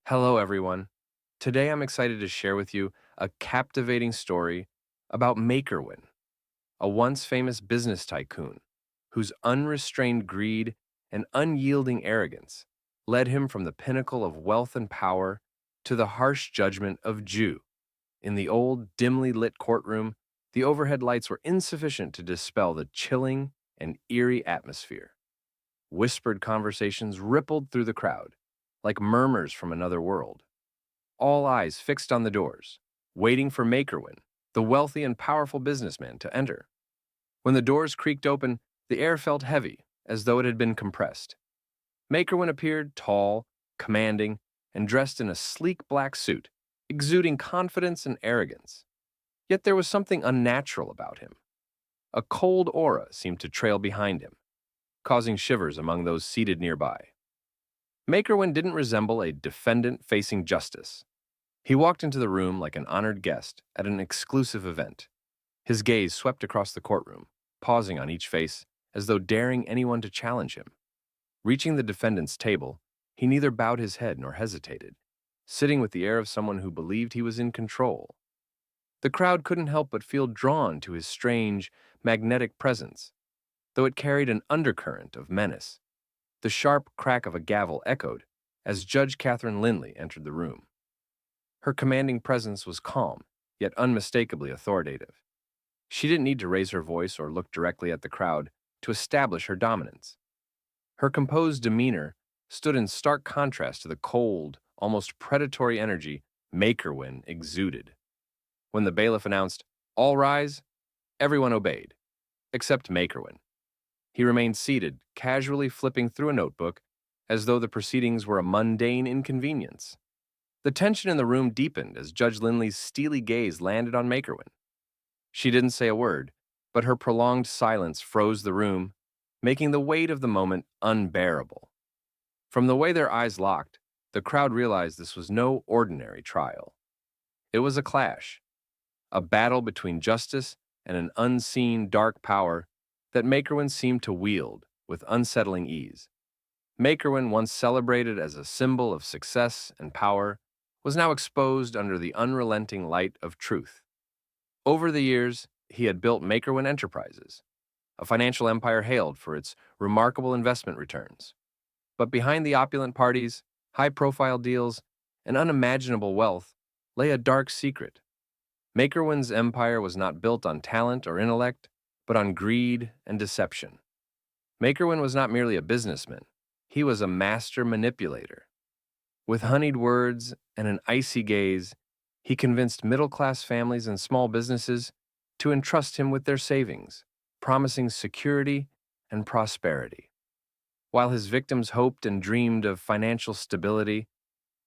Hello, everyone. Today I'm excited to share with you a captivating story about Makerwen, a once famous business tycoon whose unrestrained greed and unyielding arrogance led him from the pinnacle of wealth and power to the harsh judgment of Jew. In the old, dimly lit courtroom, the overhead lights were insufficient to dispel the chilling and eerie atmosphere. Whispered conversations rippled through the crowd, like murmurs from another world, all eyes fixed on the doors, waiting for Makerwen, the wealthy and powerful businessman, to enter. When the doors creaked open, the air felt heavy, as though it had been compressed. Makerwen appeared tall, commanding, and dressed in a sleek black suit, exuding confidence and arrogance. Yet there was something unnatural about him. A cold aura seemed to trail behind him, causing shivers among those seated nearby. Makerwen didn't resemble a defendant facing justice. He walked into the room like an honored guest at an exclusive event. His gaze swept across the courtroom, pausing on each face as though daring anyone to challenge him. Reaching the defendant's table, he neither bowed his head nor hesitated, sitting with the air of someone who believed he was in control. The crowd couldn't help but feel drawn to his strange, magnetic presence, though it carried an undercurrent of menace. The sharp crack of a gavel echoed as Judge Catherine Linley entered the room. Her commanding presence was calm, yet unmistakably authoritative. She didn't need to raise her voice or look directly at the crowd to establish her dominance. Her composed demeanor stood in stark contrast to the cold, almost predatory energy Makerwen exuded. When the bailiff announced, "All rise," everyone obeyed, except Makerwen. He remained seated, casually flipping through a notebook, as though the proceedings were a mundane inconvenience. The tension in the room deepened as Judge Linley's steely gaze landed on Makerwen. She didn't say a word, but her prolonged silence froze the room, making the weight of the moment unbearable. From the way their eyes locked, the crowd realized this was no ordinary trial. It was a clash, a battle between justice and an unseen dark power that Makerwen seemed to wield with unsettling ease. Makerwen, once celebrated as a symbol of success and power, was now exposed under the unrelenting light of truth. Over the years, he had built Makerwen Enterprises, a financial empire hailed for its remarkable investment returns. But behind the opulent parties, high-profile deals, and unimaginable wealth lay a dark secret. Makerwen's empire was not built on talent or intellect, but on greed and deception. Makerwen was not merely a businessman, he was a master manipulator. With honeyed words and an icy gaze, he convinced middle-class families and small businesses to entrust him with their savings, promising security and prosperity. While his victims hoped and dreamed of financial stability,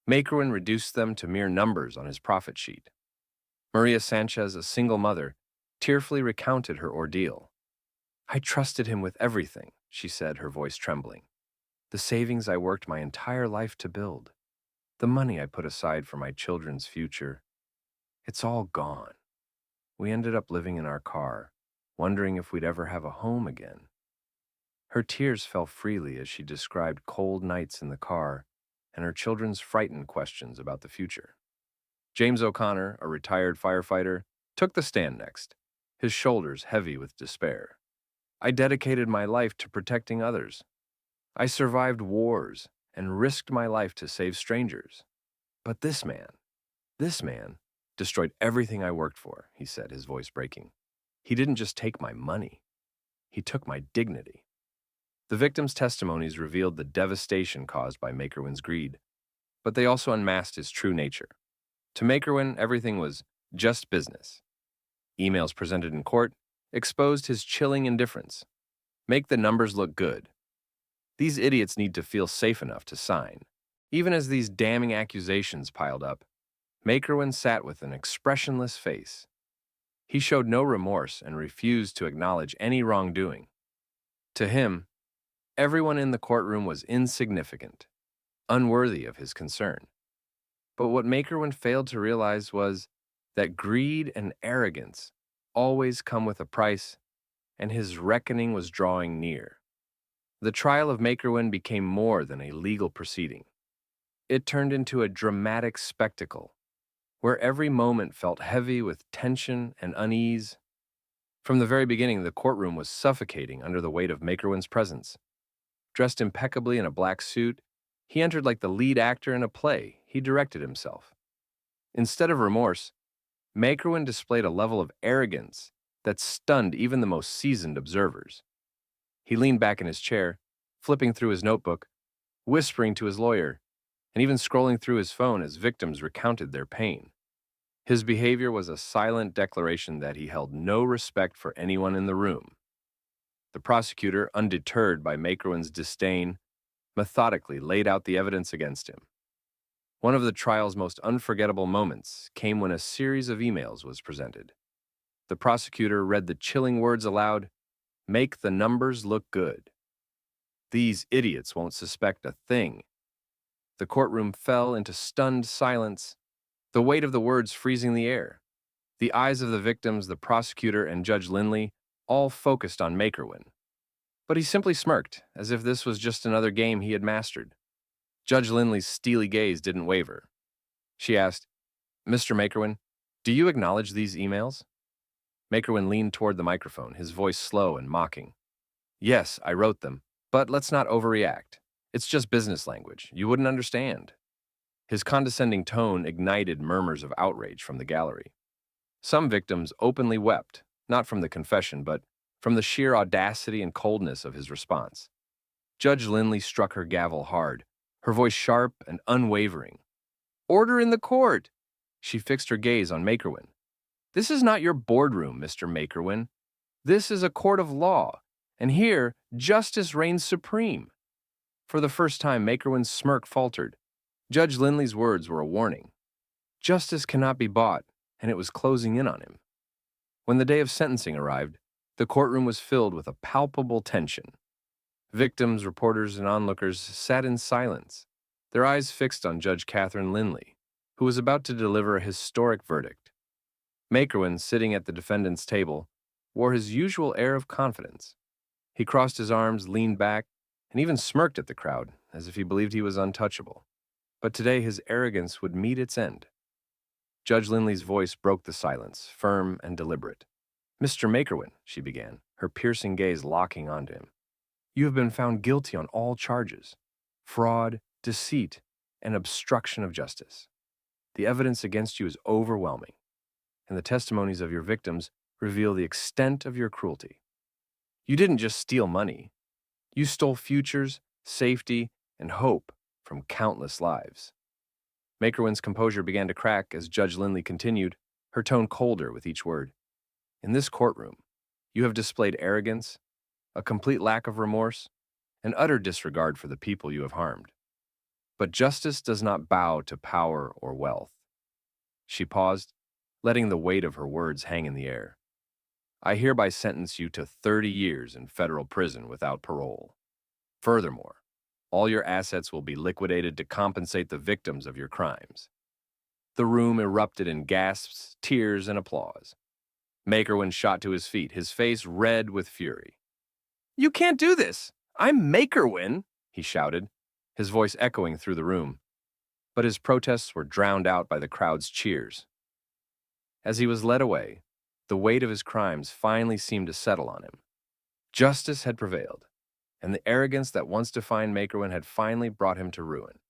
Makerwen reduced them to mere numbers on his profit sheet. Maria Sanchez, a single mother, tearfully recounted her ordeal. "I trusted him with everything," she said, her voice trembling. "The savings I worked my entire life to build. The money I put aside for my children's future. It's all gone. We ended up living in our car, wondering if we'd ever have a home again." Her tears fell freely as she described cold nights in the car and her children's frightened questions about the future. James O'Connor, a retired firefighter, took the stand next, his shoulders heavy with despair. "I dedicated my life to protecting others. I survived wars and risked my life to save strangers. But this man destroyed everything I worked for," he said, his voice breaking. "He didn't just take my money, he took my dignity." The victims' testimonies revealed the devastation caused by Makerwen's greed, but they also unmasked his true nature. To Makerwen, everything was just business. Emails presented in court exposed his chilling indifference. Make the numbers look good. These idiots need to feel safe enough to sign. Even as these damning accusations piled up, Makerwen sat with an expressionless face. He showed no remorse and refused to acknowledge any wrongdoing. To him, everyone in the courtroom was insignificant, unworthy of his concern. But what Makerwen failed to realize was that greed and arrogance always come with a price, and his reckoning was drawing near. The trial of Makerwen became more than a legal proceeding. It turned into a dramatic spectacle, where every moment felt heavy with tension and unease. From the very beginning, the courtroom was suffocating under the weight of Makerwen's presence. Dressed impeccably in a black suit, he entered like the lead actor in a play he directed himself. Instead of remorse, Makerwen displayed a level of arrogance that stunned even the most seasoned observers. He leaned back in his chair, flipping through his notebook, whispering to his lawyer, and even scrolling through his phone as victims recounted their pain. His behavior was a silent declaration that he held no respect for anyone in the room. The prosecutor, undeterred by Makerwen's disdain, methodically laid out the evidence against him. One of the trial's most unforgettable moments came when a series of emails was presented. The prosecutor read the chilling words aloud, "Make the numbers look good. These idiots won't suspect a thing." The courtroom fell into stunned silence, the weight of the words freezing the air. The eyes of the victims, the prosecutor, and Judge Lindley all focused on Makerwen. But he simply smirked, as if this was just another game he had mastered. Judge Lindley's steely gaze didn't waver. She asked, "Mr. Makerwen, do you acknowledge these emails?" Makerwen leaned toward the microphone, his voice slow and mocking. "Yes, I wrote them, but let's not overreact. It's just business language. You wouldn't understand." His condescending tone ignited murmurs of outrage from the gallery. Some victims openly wept, not from the confession, but from the sheer audacity and coldness of his response. Judge Lindley struck her gavel hard, her voice sharp and unwavering. "Order in the court!" She fixed her gaze on Makerwen. "This is not your boardroom, Mr. Makerwen. This is a court of law, and here justice reigns supreme." For the first time, Makerwen's smirk faltered. Judge Lindley's words were a warning. Justice cannot be bought, and it was closing in on him. When the day of sentencing arrived, the courtroom was filled with a palpable tension. Victims, reporters, and onlookers sat in silence, their eyes fixed on Judge Catherine Lindley, who was about to deliver a historic verdict. Makerwen, sitting at the defendant's table, wore his usual air of confidence. He crossed his arms, leaned back, and even smirked at the crowd, as if he believed he was untouchable. But today his arrogance would meet its end. Judge Lindley's voice broke the silence, firm and deliberate. "Mr. Makerwen," she began, her piercing gaze locking onto him, "you have been found guilty on all charges: fraud, deceit, and obstruction of justice. The evidence against you is overwhelming, and the testimonies of your victims reveal the extent of your cruelty. You didn't just steal money. You stole futures, safety, and hope from countless lives." Makerwen's composure began to crack as Judge Lindley continued, her tone colder with each word. "In this courtroom, you have displayed arrogance, a complete lack of remorse, and utter disregard for the people you have harmed. But justice does not bow to power or wealth." She paused, letting the weight of her words hang in the air. "I hereby sentence you to 30 years in federal prison without parole. Furthermore, all your assets will be liquidated to compensate the victims of your crimes." The room erupted in gasps, tears, and applause. Makerwen shot to his feet, his face red with fury. "You can't do this! I'm Makerwen!" he shouted, his voice echoing through the room. But his protests were drowned out by the crowd's cheers. As he was led away, the weight of his crimes finally seemed to settle on him. Justice had prevailed, and the arrogance that once defined Makerwen had finally brought him to ruin.